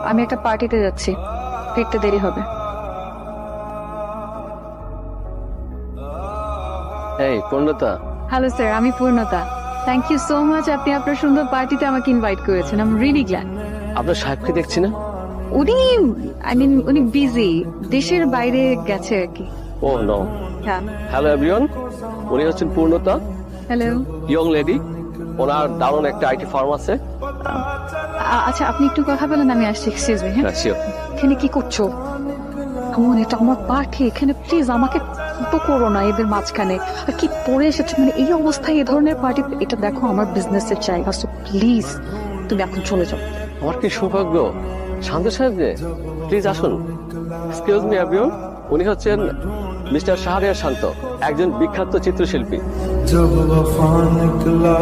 আমি একটা পার্টিতে যাচ্ছি, ফিরতে দেরি হবে। এই পূর্ণতা, হ্যালো স্যার, আমি পূর্ণতা। থ্যাংক ইউ সো মাচ, আপনি আপনার সুন্দর পার্টিতে আমাকে ইনভাইট করেছেন। I am really glad. আপনার সাহেবকে দেখছি না। উনি বিজি, দেশের বাইরে গেছে আর কি। ও নো। হ্যাঁ। হ্যালো এভরিওয়ান, উনি হচ্ছেন পূর্ণতা, হ্যালো। Young lady. ওনার দারুণ একটা আইটি ফার্ম আছে। আচ্ছা, আপনি একটু কথা বলেন, আমি আসছি। Excuse me. হ্যাঁ, হ্যাঁ শিওর। এখানে কি করছো? এটা আমার পার্টি, এখানে প্লিজ আমাকে তো করো না এদের মাঝখানে। আর কি পরে এসেছো, মানে এই অবস্থায় এই ধরনের পার্টি? এটা দেখো আমার বিজনেসের জায়গা, সো প্লিজ তুমি এখন চলে যাও। আমার কি সৌভাগ্য, শান্ত সাহেব যে, প্লিজ আসুন। এক্সকিউজ মি এভরিওয়ান, উনি হচ্ছেন মিস্টার শাহরিয়ার শান্ত, একজন বিখ্যাত চিত্রশিল্পী। जब वफा निकला